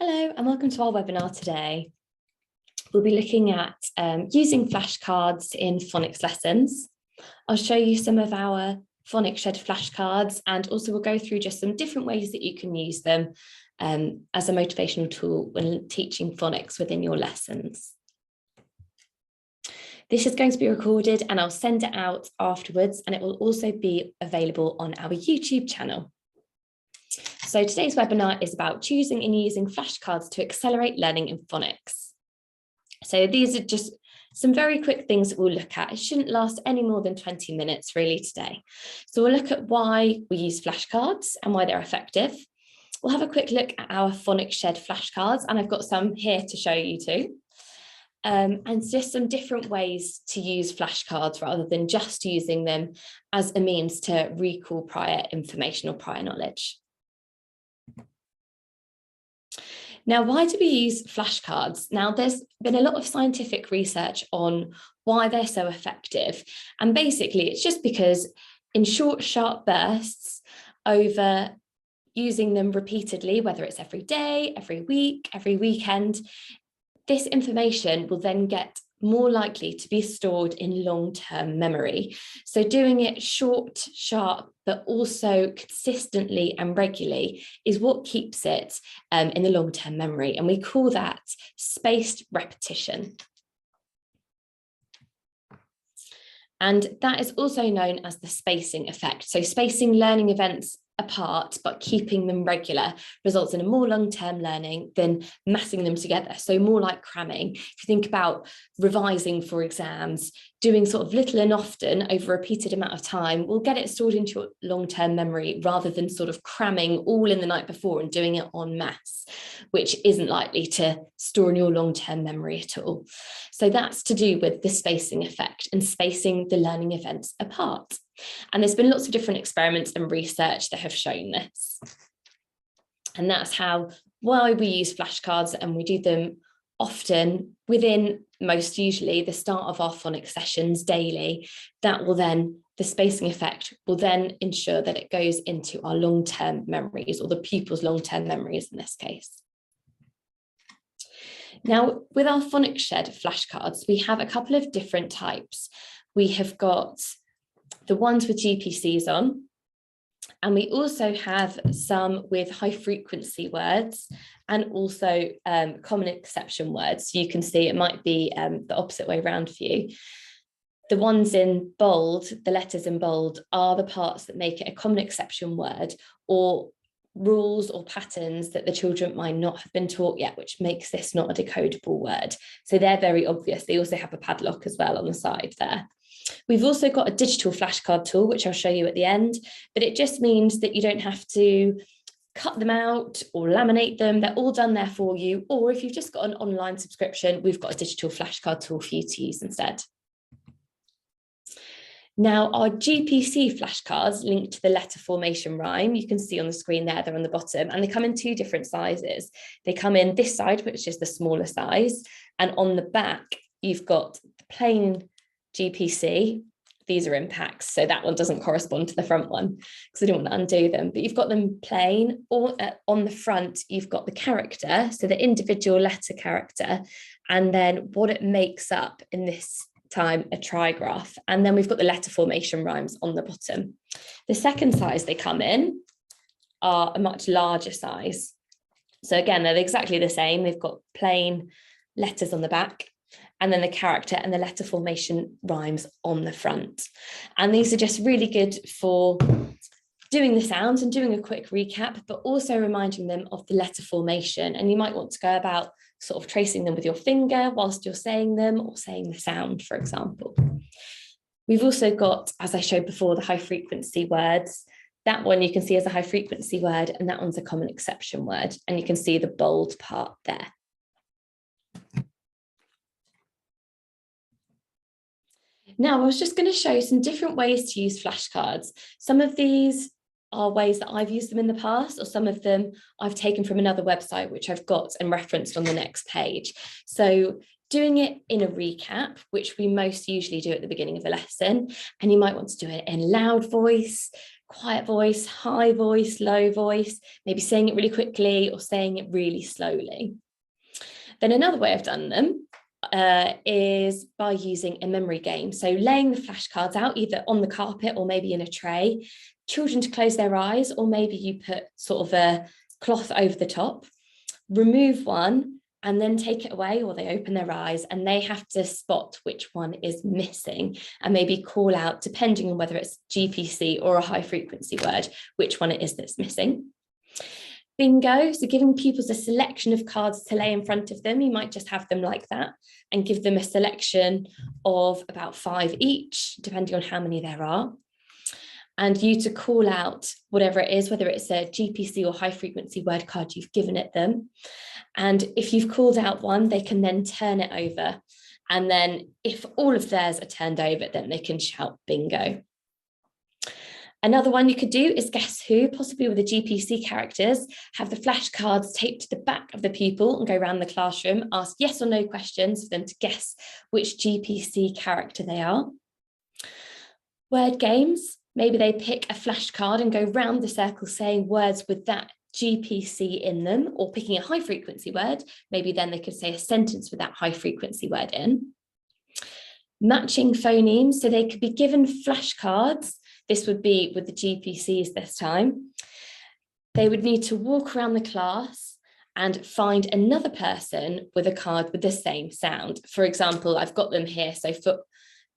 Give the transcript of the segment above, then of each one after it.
Hello and welcome to our webinar today. We'll be looking at using flashcards in phonics lessons. I'll show you some of our Phonics Shed flashcards, and also we'll go through just some different ways that you can use them as a motivational tool when teaching phonics within your lessons. This is going to be recorded and I'll send it out afterwards, and it will also be available on our YouTube channel. So today's webinar is about choosing and using flashcards to accelerate learning in phonics. So these are just some very quick things that we'll look at. It shouldn't last any more than 20 minutes really today. So we'll look at why we use flashcards and why they're effective. We'll have a quick look at our Phonics Shed flashcards, and I've got some here to show you too. And just some different ways to use flashcards rather than just using them as a means to recall prior information or prior knowledge. Now, why do we use flashcards? Now, there's been a lot of scientific research on why they're so effective. And basically, it's just because in short, sharp bursts over using them repeatedly, whether it's every day, every week, every weekend, this information will then get more likely to be stored in long-term memory. So doing it short, sharp, but also consistently and regularly is what keeps it in the long-term memory. And we call that spaced repetition. And that is also known as the spacing effect. So spacing learning events apart, but keeping them regular results in a more long-term learning than massing them together. So more like cramming. If you think about revising for exams, doing sort of little and often over a repeated amount of time will get it stored into your long-term memory rather than sort of cramming all in the night before and doing it en masse, which isn't likely to store in your long-term memory at all. So that's to do with the spacing effect and spacing the learning events apart. And there's been lots of different experiments and research that have shown this. And that's why we use flashcards, and we do them often within usually the start of our phonics sessions daily. The spacing effect will then ensure that it goes into our long-term memories, or the pupil's long-term memories in this case. Now, with our Phonics Shed flashcards, we have a couple of different types. We have got the ones with GPCs on, and we also have some with high frequency words and also common exception words. So you can see it might be the opposite way around for you. The ones in bold, the letters in bold, are the parts that make it a common exception word, or rules or patterns that the children might not have been taught yet, which makes this not a decodable word. So they're very obvious. They also have a padlock as well on the side there. We've also got a digital flashcard tool, which I'll show you at the end, but it just means that you don't have to cut them out or laminate them. They're all done there for you. Or if you've just got an online subscription, we've got a digital flashcard tool for you to use instead. Now, our GPC flashcards link to the letter formation rhyme. You can see on the screen there, they're on the bottom, and they come in two different sizes. They come in this side, which is the smaller size, and on the back, you've got the plain GPC. These are in packs, so that one doesn't correspond to the front one because I didn't want to undo them, but you've got them plain, or on the front you've got the character, so the individual letter character, and then what it makes up, in this time a trigraph, and then we've got the letter formation rhymes on the bottom. The second size they come in are a much larger size, so again they're exactly the same. They've got plain letters on the back, and then the character and the letter formation rhymes on the front. And these are just really good for doing the sounds and doing a quick recap, but also reminding them of the letter formation. And you might want to go about sort of tracing them with your finger whilst you're saying them, or saying the sound, for example. We've also got, as I showed before, the high frequency words. That one you can see as a high frequency word, and that one's a common exception word. And you can see the bold part there. Now, I was just going to show you some different ways to use flashcards. Some of these are ways that I've used them in the past, or some of them I've taken from another website, which I've got and referenced on the next page. So doing it in a recap, which we most usually do at the beginning of a lesson. And you might want to do it in loud voice, quiet voice, high voice, low voice, maybe saying it really quickly or saying it really slowly. Then another way I've done them is by using a memory game. So laying the flashcards out either on the carpet or maybe in a tray, children to close their eyes, or maybe you put sort of a cloth over the top, remove one, and then take it away, or they open their eyes and they have to spot which one is missing and maybe call out, depending on whether it's GPC or a high frequency word, which one it is that's missing. Bingo, so giving pupils a selection of cards to lay in front of them. You might just have them like that and give them a selection of about 5 each, depending on how many there are. And you to call out whatever it is, whether it's a GPC or high frequency word card you've given it them. And if you've called out one, they can then turn it over. And then if all of theirs are turned over, then they can shout bingo. Another one you could do is guess who, possibly with the GPC characters, have the flashcards taped to the back of the pupil and go around the classroom, ask yes or no questions for them to guess which GPC character they are. Word games, maybe they pick a flashcard and go round the circle saying words with that GPC in them, or picking a high frequency word, maybe then they could say a sentence with that high frequency word in. Matching phonemes, so they could be given flashcards. This would be with the GPCs this time. They would need to walk around the class and find another person with a card with the same sound. For example, I've got them here, so for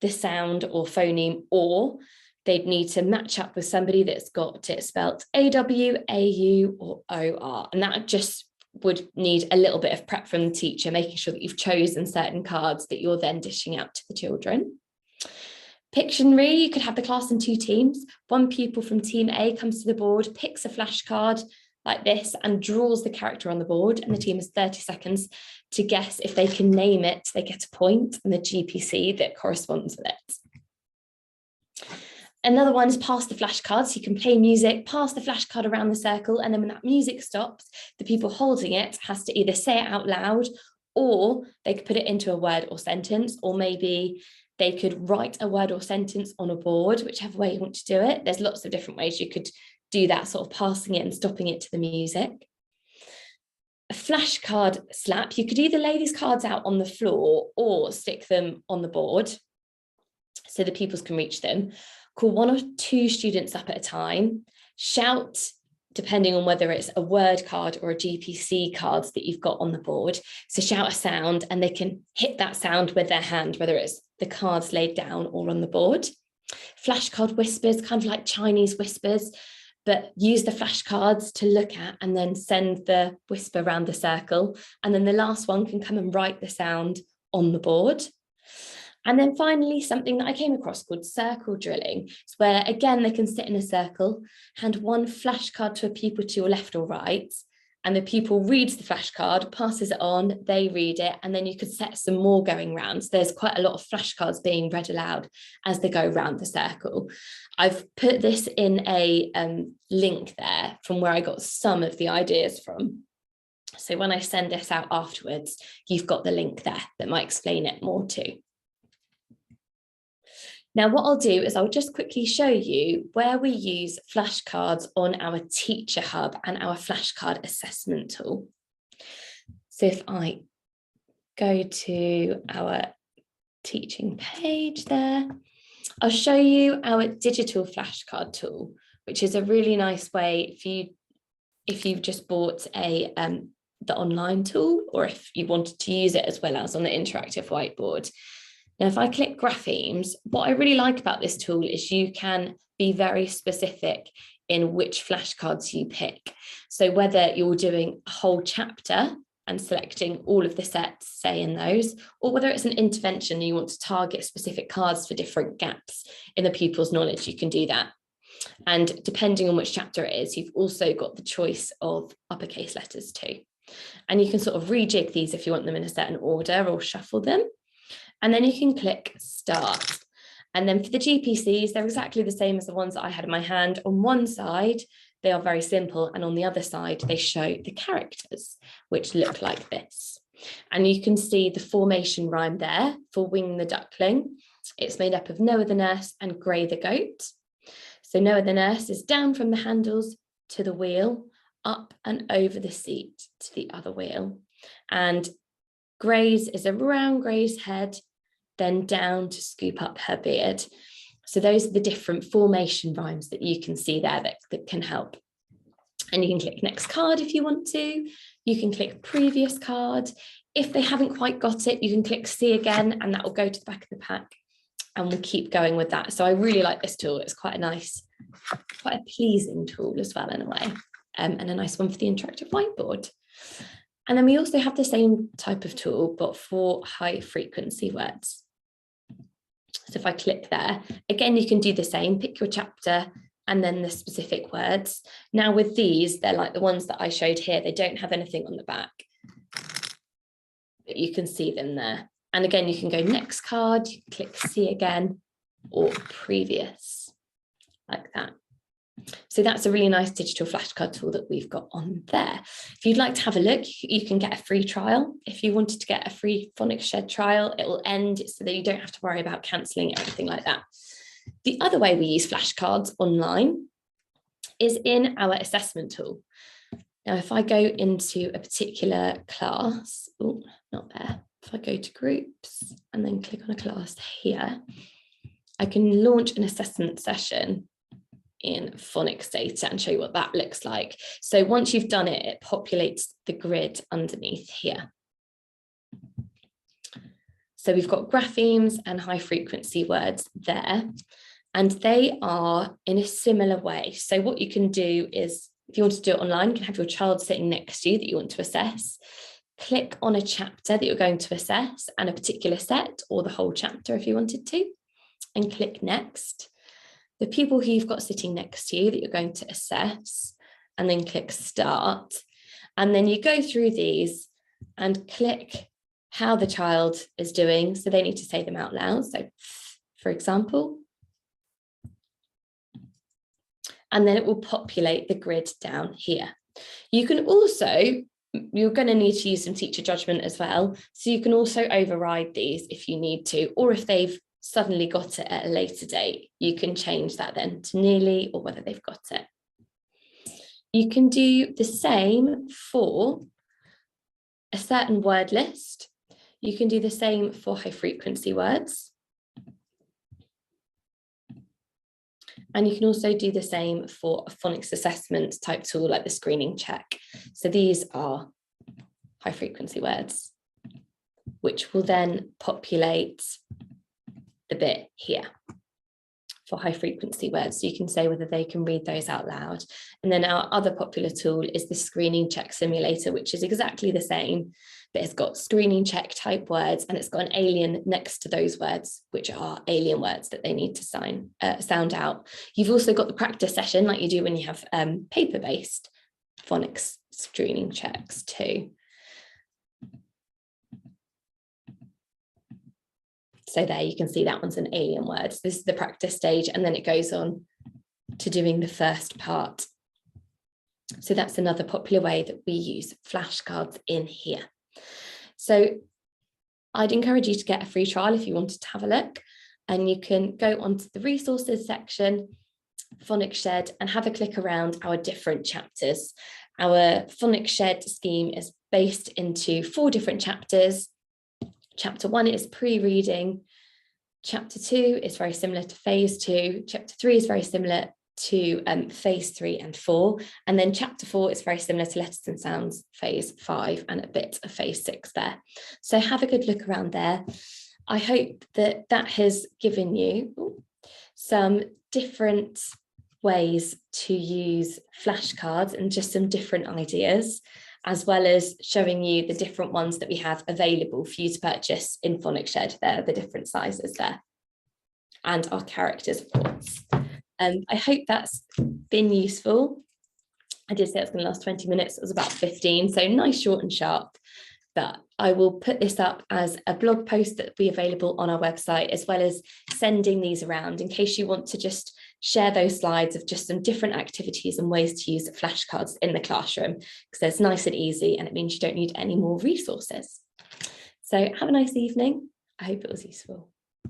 the sound or phoneme or, they'd need to match up with somebody that's got it spelt AW, AU, or OR. And that just would need a little bit of prep from the teacher, making sure that you've chosen certain cards that you're then dishing out to the children. Pictionary, you could have the class in 2 teams. One pupil from team A comes to the board, picks a flashcard like this and draws the character on the board, and the team has 30 seconds to guess. If they can name it, they get a point, and the GPC that corresponds with it. Another one is pass the flashcards. So you can play music, pass the flashcard around the circle, and then when that music stops, the people holding it has to either say it out loud, or they could put it into a word or sentence, or maybe they could write a word or sentence on a board, whichever way you want to do it. There's lots of different ways you could do that, sort of passing it and stopping it to the music. A flashcard slap, you could either lay these cards out on the floor or stick them on the board so the pupils can reach them. Call 1 or 2 students up at a time, shout, depending on whether it's a word card or a GPC card that you've got on the board. So shout a sound and they can hit that sound with their hand, whether it's the cards laid down or on the board. Flashcard whispers, kind of like Chinese whispers, but use the flashcards to look at and then send the whisper around the circle. And then the last one can come and write the sound on the board. And then finally, something that I came across called circle drilling. It's where, again, they can sit in a circle, hand one flashcard to a pupil to your left or right, and the pupil reads the flashcard, passes it on, they read it, and then you could set some more going round. So there's quite a lot of flashcards being read aloud as they go around the circle. I've put this in a link there from where I got some of the ideas from. So when I send this out afterwards, you've got the link there that might explain it more too. Now, what I'll do is I'll just quickly show you where we use flashcards on our Teacher Hub and our flashcard assessment tool. So if I go to our teaching page there, I'll show you our digital flashcard tool, which is a really nice way if you've just bought the online tool, or if you wanted to use it as well as on the interactive whiteboard. Now, if I click graphemes, what I really like about this tool is you can be very specific in which flashcards you pick. So whether you're doing a whole chapter and selecting all of the sets, say in those, or whether it's an intervention and you want to target specific cards for different gaps in the pupil's knowledge, you can do that. And depending on which chapter it is, you've also got the choice of uppercase letters too. And you can sort of rejig these if you want them in a certain order or shuffle them. And then you can click start. And then for the GPCs, they're exactly the same as the ones that I had in my hand. On one side, they are very simple. And on the other side, they show the characters, which look like this. And you can see the formation rhyme there for Wing the Duckling. It's made up of Noah the nurse and Gray the goat. So Noah the nurse is down from the handles to the wheel, up and over the seat to the other wheel. And Gray's is around Gray's head, then down to scoop up her beard. So those are the different formation rhymes that you can see there that can help. And you can click next card if you want to. You can click previous card. If they haven't quite got it, you can click see again, and that will go to the back of the pack, and we'll keep going with that. So I really like this tool. It's quite a nice, quite a pleasing tool as well in a way, and a nice one for the interactive whiteboard. And then we also have the same type of tool, but for high frequency words. So if I click there, again, you can do the same, pick your chapter and then the specific words. Now with these, they're like the ones that I showed here. They don't have anything on the back, but you can see them there. And again, you can go next card, you can click see again, or previous, like that. So that's a really nice digital flashcard tool that we've got on there. If you'd like to have a look, you can get a free trial. If you wanted to get a free Phonics Shed trial, it will end so that you don't have to worry about cancelling, anything like that. The other way we use flashcards online is in our assessment tool. Now, if I go into a particular class, oh, not there. If I go to groups and then click on a class here, I can launch an assessment session in phonics data and show you what that looks like. So once you've done it, it populates the grid underneath here. So we've got graphemes and high frequency words there, and they are in a similar way. So what you can do is, if you want to do it online, you can have your child sitting next to you that you want to assess, click on a chapter that you're going to assess and a particular set, or the whole chapter if you wanted to, and click next. The people who you've got sitting next to you that you're going to assess, and then click start. And then you go through these and click how the child is doing. So they need to say them out loud. So for example, and then it will populate the grid down here. You can also, you're going to need to use some teacher judgment as well. So you can also override these if you need to, or if they've suddenly got it at a later date, you can change that then to nearly, or whether they've got it. You can do the same for a certain word list. You can do the same for high frequency words. And you can also do the same for a phonics assessment type tool like the screening check. So these are high frequency words, which will then populate the bit here for high frequency words. So you can say whether they can read those out loud. And then our other popular tool is the screening check simulator, which is exactly the same, but it's got screening check type words, and it's got an alien next to those words, which are alien words that they need to sound out. You've also got the practice session like you do when you have paper-based phonics screening checks too. So there you can see that one's an alien word. So this is the practice stage, and then it goes on to doing the first part. So that's another popular way that we use flashcards in here. So I'd encourage you to get a free trial if you wanted to have a look, and you can go onto the resources section, Phonics Shed, and have a click around our different chapters. Our Phonics Shed scheme is based into 4 different chapters. Chapter 1 is pre-reading. Chapter 2 is very similar to phase 2. Chapter 3 is very similar to phase 3 and 4. And then chapter 4 is very similar to letters and sounds, phase 5, and a bit of phase 6 there. So have a good look around there. I hope that that has given you some different ways to use flashcards and just some different ideas, as well as showing you the different ones that we have available for you to purchase in Phonics Shed. There are the different sizes there, and our characters, of course. I hope that's been useful. I did say it was going to last 20 minutes. It was about 15, so nice, short and sharp. But I will put this up as a blog post that will be available on our website, as well as sending these around in case you want to just share those slides of just some different activities and ways to use flashcards in the classroom, because it's nice and easy, and it means you don't need any more resources. So have a nice evening. I hope it was useful.